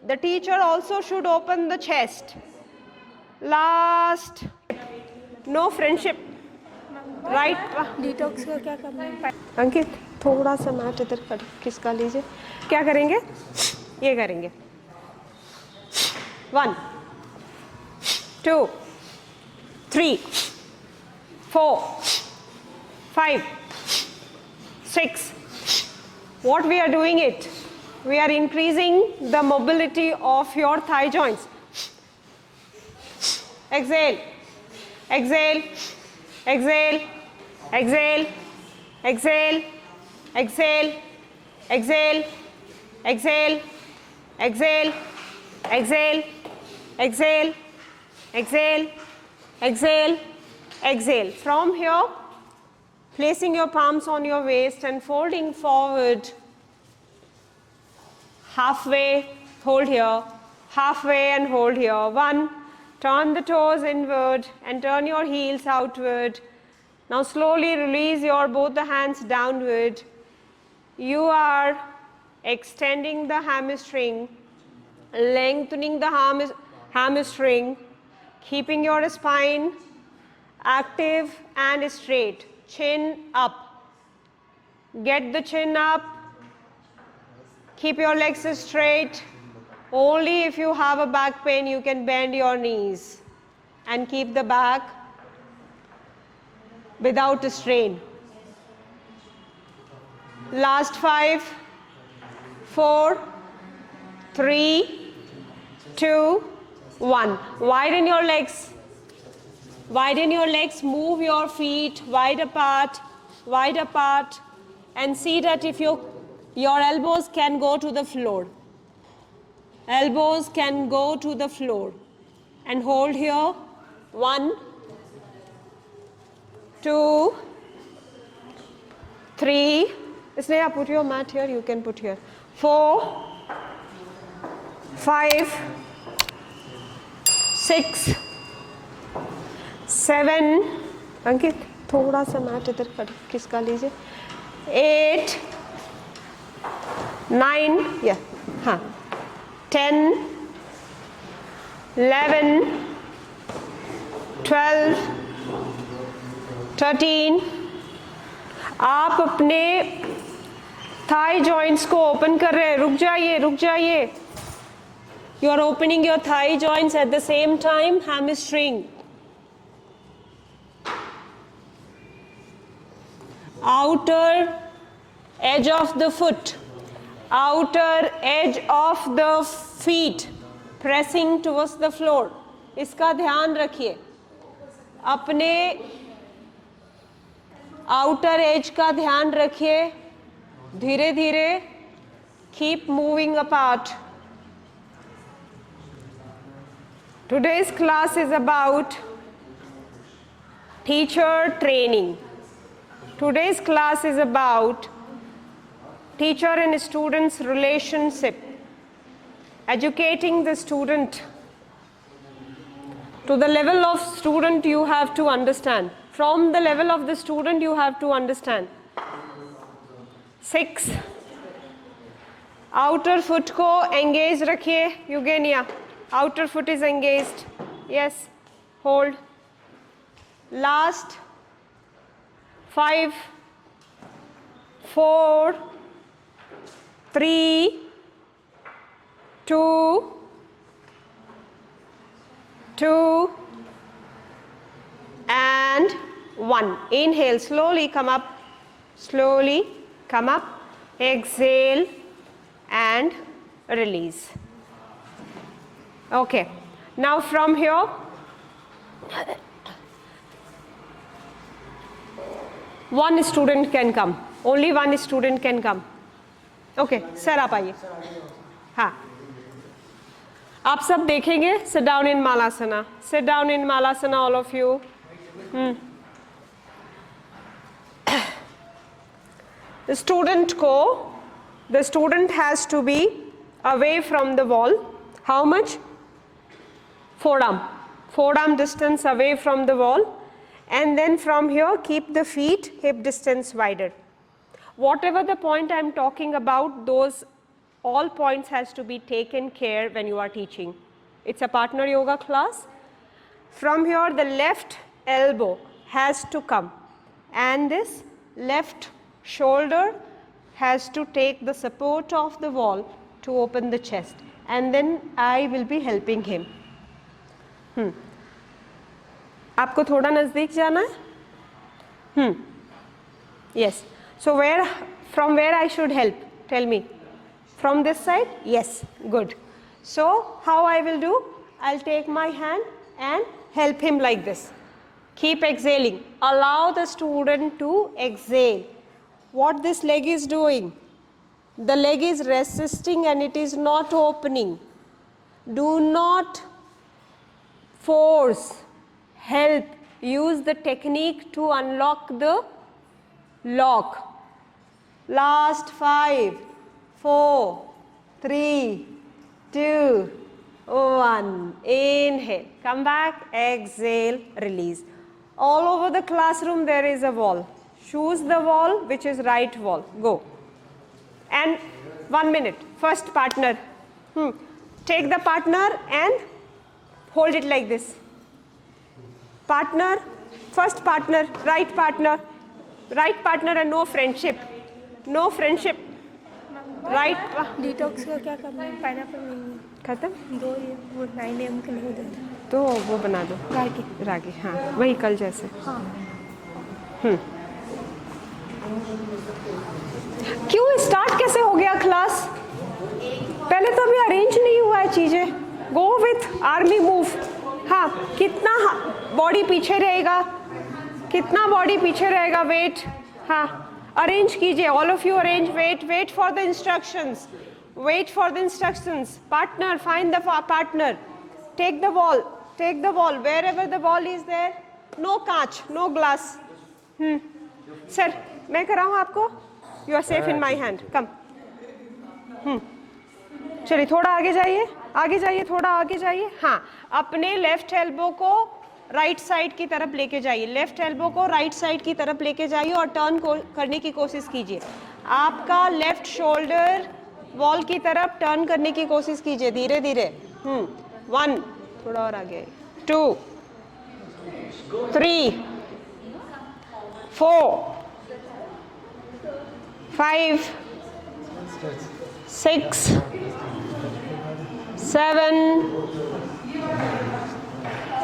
The teacher also should open the chest. Last. No friendship. Right? Detox का क्या करना है? अंकित थोड़ा सा मैट इधर कर किसका लीजिए. क्या करेंगे? ये करेंगे. 1 2 3 4 5 6. What we are doing it? We are increasing the mobility of your thigh joints. Exhale, exhale, exhale, exhale, exhale, exhale, exhale, exhale, exhale, exhale, exhale, exhale, exhale, exhale. From here, placing your palms on your waist and folding forward. Halfway, hold here. Halfway and hold here. 1. Turn the toes inward and turn your heels outward. Now slowly release your both the hands downward. You are extending the hamstring, lengthening the hamstring, keeping your spine active and straight. Chin up. Get the chin up. Keep your legs straight. Only if you have a back pain, you can bend your knees and keep the back without strain. Last 5, 4, 3, 2, 1. Widen your legs. Widen your legs. Move your feet wide apart, and see that if your elbows can go to the floor. Elbows can go to the floor. And hold here. 1, 2, 3. Sneha, put your mat here. You can put here. 4, 5, 6, 7. अंकित थोड़ा सा mat इधर कर किसका लीजिए. 8, 9. Yeah. हाँ. 10, 11, 12, 13. आप अपने Thai joints को ओपन कर रहे हैं. रुक जाइए, रुक जाइए. You are opening your thigh joints at the same time, hamstring. Outer edge of the foot, outer edge of the feet pressing towards the floor. इसका ध्यान रखिए. अपने outer edge का ध्यान रखिए. धीरे धीरे keep moving apart. Today's class is about teacher training. Today's class is about teacher and student's relationship. Educating the student to the level of student you have to understand. From the level of the student you have to understand. 6. Outer foot को engage रखिए. Eugenia, outer foot is engaged. Yes, hold. Last 5, 4, 3, 2, 2, and 1. Inhale, slowly come up, slowly come up. Exhale and release. Okay, now from here, one student can come. Only one student can come. Okay, sir आप आइए. हाँ, आप सब देखेंगे. Sit down in Malasana. Sit down in Malasana, all of you. The student has to be away from the wall. How much? Forearm distance away from the wall. And then from here, keep the feet hip distance wider. Whatever the point I am talking about, those all points has to be taken care when you are teaching. It's a partner yoga class. From here the left elbow has to come and this left shoulder has to take the support of the wall to open the chest, and then I will be helping him. आपको थोड़ा नज़दीक जाना है? Yes. So where, from where I should help? Tell me. From this side? Yes. Good. So how I will do? I'll take my hand and help him like this. Keep exhaling. Allow the student to exhale. What this leg is doing? The leg is resisting and it is not opening. Do not force. Help. Use the technique to unlock the lock. Last 5, 4, 3, 2, 1. Inhale. Come back. Exhale. Release. All over the classroom there is a wall. Choose the wall which is right wall. Go. And 1 minute. First partner. Take the partner and hold it like this. Partner. First partner. Right partner. Right partner and no friendship. No friendship. Right. Detox का क्या करना है? Pineapple नहीं है, खत्म. 2 ये वो 9 AM के लिए हो जाता है. तो वो बना दो. रागी. रागी. हाँ, वही कल जैसे. हाँ. क्यों स्टार्ट कैसे हो गया क्लास? पहले तो अभी अरेंज नहीं हुआ है चीजें. Go with army move. हाँ, कितना बॉडी पीछे रहेगा, कितना बॉडी पीछे रहेगा, वेट. हाँ, अरेंज कीजिए. All of you arrange. Wait for the instructions. Wait for the instructions. Partner, find the partner. Take the ball. Take the ball. Wherever the ball is there. No कांच, no glass. Sir, मैं कराऊँ आपको? You are safe in my hand. Come. चलिए थोड़ा आगे जाइए. आगे जाइए, थोड़ा आगे जाइए. हाँ, अपने लेफ्ट एल्बो को राइट साइड की तरफ लेके जाइए. लेफ्ट एल्बो को राइट साइड की तरफ लेके जाइए और टर्न करने की कोशिश कीजिए. आपका लेफ्ट शोल्डर वॉल की तरफ टर्न करने की कोशिश कीजिए धीरे धीरे. 1, थोड़ा और आगे. 2, 3, 4, 5, 6, 7,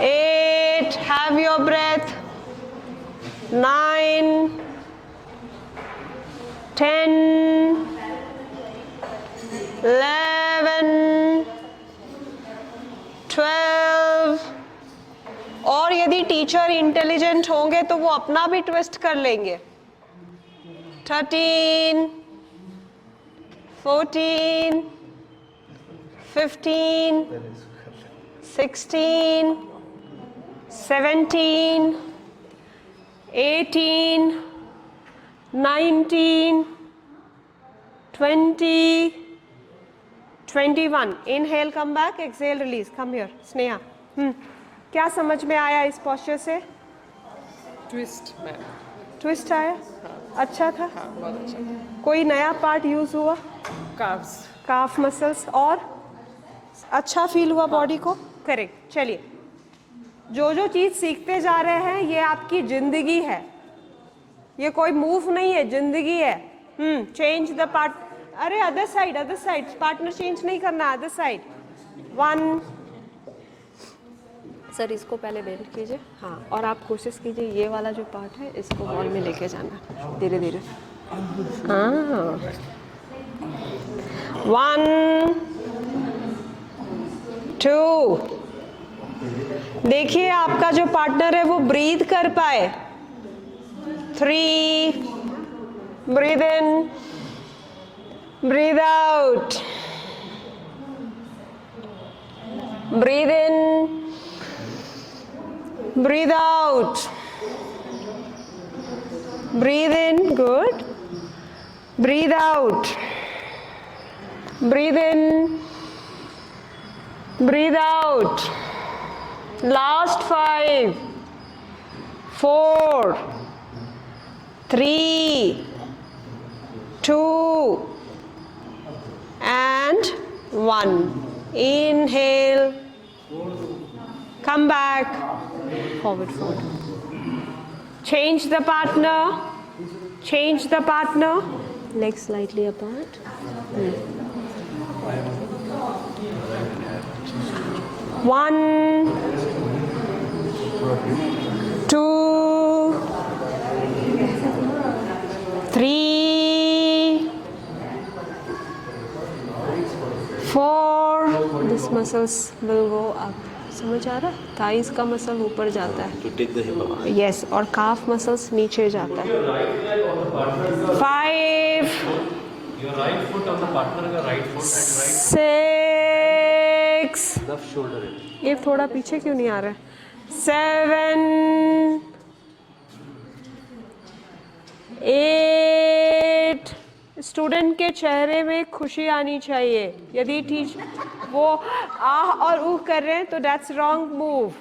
8. Have your breath. 9, 10, 11, 12. और यदि टीचर इंटेलिजेंट होंगे तो वो अपना भी ट्विस्ट कर लेंगे. 13, 14, 15, 16, 17, 18, 19, 20, 21. Inhale, come back. Exhale, release. Come here, Sneha. क्या समझ में आया इस पोस्चर से? Twist ma'am. ट्विस्ट आया? अच्छा था. हाँ, बहुत अच्छा था. कोई नया पार्ट यूज हुआ? काफ्स. काफ मसल्स. और अच्छा फील हुआ बॉडी को? करेक्ट. चलिए, जो जो चीज़ सीखते जा रहे हैं ये आपकी जिंदगी है. ये कोई मूव नहीं है, जिंदगी है. Change the part. अरे अदर साइड. पार्टनर चेंज नहीं करना. Other side. 1. सर इसको पहले बेंड कीजिए. हाँ, और आप कोशिश कीजिए ये वाला जो पार्ट है इसको बॉल में लेके जाना धीरे धीरे. हाँ. 1, 2. देखिए आपका जो पार्टनर है वो ब्रीथ कर पाए. 3. Breathe in, breathe out. Breathe in, breathe out. Breathe in. Good. Breathe out. Breathe in. Breathe out. Last 5, 4, 3, 2, and 1. Inhale, come back, forward fold. Change the partner, legs slightly apart. 1, 2, 3, 4. This muscles will go up. समझ आ रहा है? Thighs का muscle ऊपर जाता है. To take the hip up. Yes, और काफ muscles नीचे जाता है. 5. Your right foot on the partner का right foot and right 6. left shoulder. ये थोड़ा पीछे क्यों नहीं आ रहा है? 7, 8. स्टूडेंट के चेहरे में खुशी आनी चाहिए. यदि टीचर वो आह और ऊह कर रहे हैं तो that's wrong move.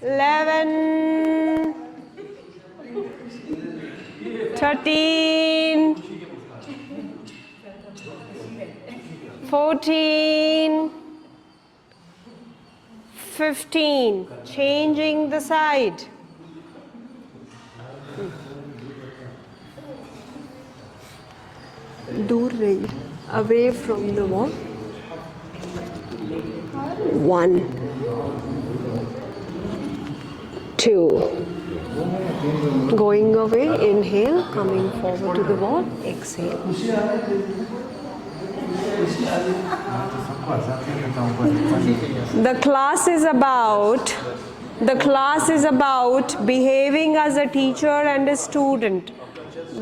11, 13, 14, 15. Changing the side. दूर रहिए, away from the wall. 1, 2. Going away, inhale, coming forward to the wall, exhale. The class is about behaving as a teacher and a student.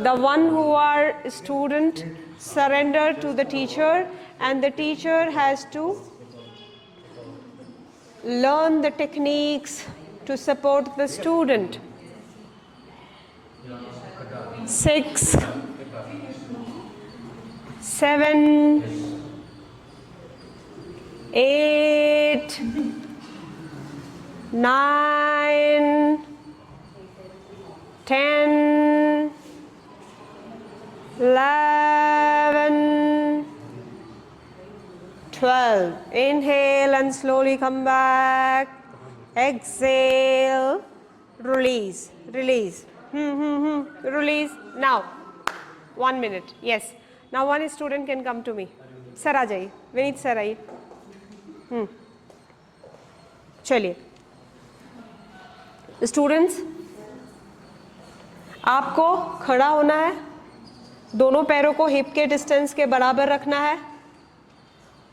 The one who are student surrender to the teacher, and the teacher has to learn the techniques to support the student. 6, 7, 8, 9, 10, 11, 12. Inhale and slowly come back. Exhale. Release. Release. Release. Now, 1 minute. Yes. Now one student can come to me. Sir, आ जाइए. Vineet sir आइए. चलिए. Students, आपको खड़ा होना है. दोनों पैरों को हिप के डिस्टेंस के बराबर रखना है.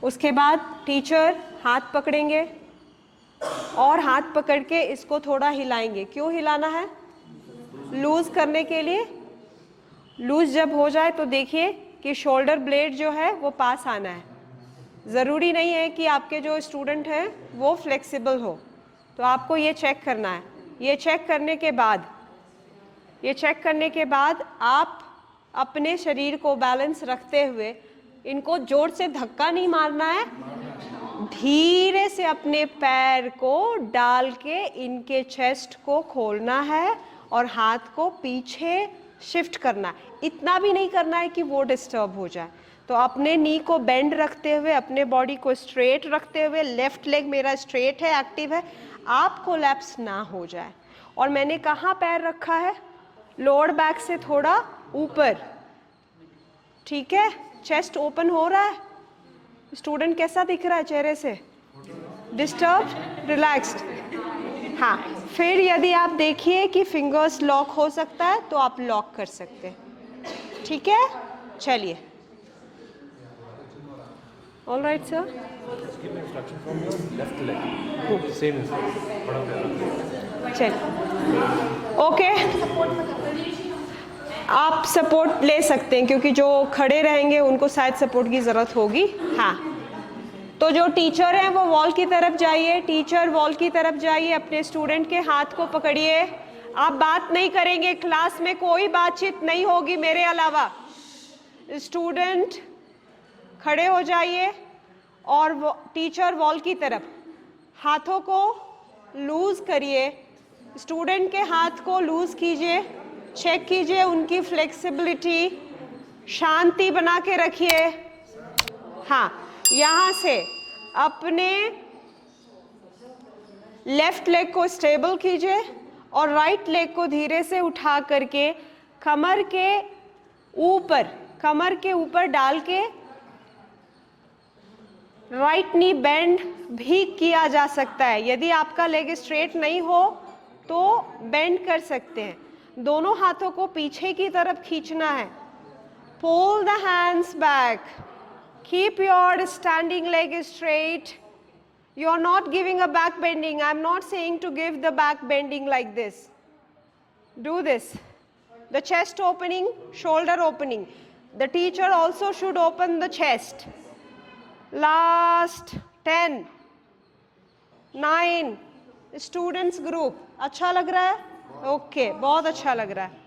उसके बाद टीचर हाथ पकड़ेंगे और हाथ पकड़ के इसको थोड़ा हिलाएंगे. क्यों हिलाना है? लूज करने के लिए. लूज जब हो जाए तो देखिए कि शोल्डर ब्लेड जो है वो पास आना है. ज़रूरी नहीं है कि आपके जो स्टूडेंट हैं वो फ्लेक्सिबल हो, तो आपको ये चेक करना है. ये चेक करने के बाद आप अपने शरीर को बैलेंस रखते हुए इनको जोर से धक्का नहीं मारना है. धीरे से अपने पैर को डाल के इनके चेस्ट को खोलना है और हाथ को पीछे शिफ्ट करना है. इतना भी नहीं करना है कि वो डिस्टर्ब हो जाए. तो अपने नी को बेंड रखते हुए, अपने बॉडी को स्ट्रेट रखते हुए, लेफ्ट लेग मेरा स्ट्रेट है, एक्टिव है, आप कोलैप्स ना हो जाए. और मैंने कहाँ पैर रखा है? लोअर बैक से थोड़ा ऊपर. ठीक है, चेस्ट ओपन हो रहा है. स्टूडेंट कैसा दिख रहा है चेहरे से? Disturb, relaxed. हाँ, फिर यदि आप देखिए कि फिंगर्स लॉक हो सकता है तो आप लॉक कर सकते हैं. ठीक है, चलिए. All right sir. चलिए, ओके. आप सपोर्ट ले सकते हैं क्योंकि जो खड़े रहेंगे उनको शायद सपोर्ट की ज़रूरत होगी. हाँ, तो जो टीचर हैं वो वॉल की तरफ जाइए. टीचर वॉल की तरफ जाइए, अपने स्टूडेंट के हाथ को पकड़िए. आप बात नहीं करेंगे, क्लास में कोई बातचीत नहीं होगी मेरे अलावा. स्टूडेंट खड़े हो जाइए और टीचर वॉल की तरफ. हाथों को लूज करिए. स्टूडेंट के हाथ को लूज कीजिए. चेक कीजिए उनकी फ्लेक्सिबिलिटी. शांति बना के रखिए. हाँ, यहाँ से अपने लेफ्ट लेग को स्टेबल कीजिए और राइट लेग को धीरे से उठा करके कमर के ऊपर डाल के राइट नी बेंड भी किया जा सकता है। यदि आपका लेग स्ट्रेट नहीं हो तो बेंड कर सकते हैं। दोनों हाथों को पीछे की तरफ खींचना है। Pull the hands back, keep your standing leg straight. You are not giving a back bending. I am not saying to give the back bending like this. Do this. The chest opening, shoulder opening. The teacher also should open the chest. Last 10, 9. Students group. अच्छा लग रहा है? Okay, बहुत अच्छा लग रहा है.